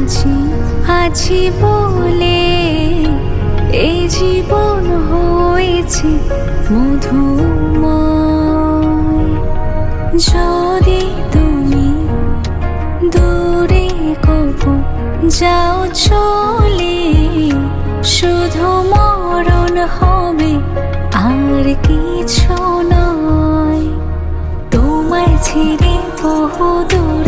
আছি আছি বলে এই জীবন হয়েছে মধুময়। যদি তুমি দূরে কবু যাও চলে, শুধু মরণ হবে আর কিছু নয়। তোমায় ছেড়ে বহু দূর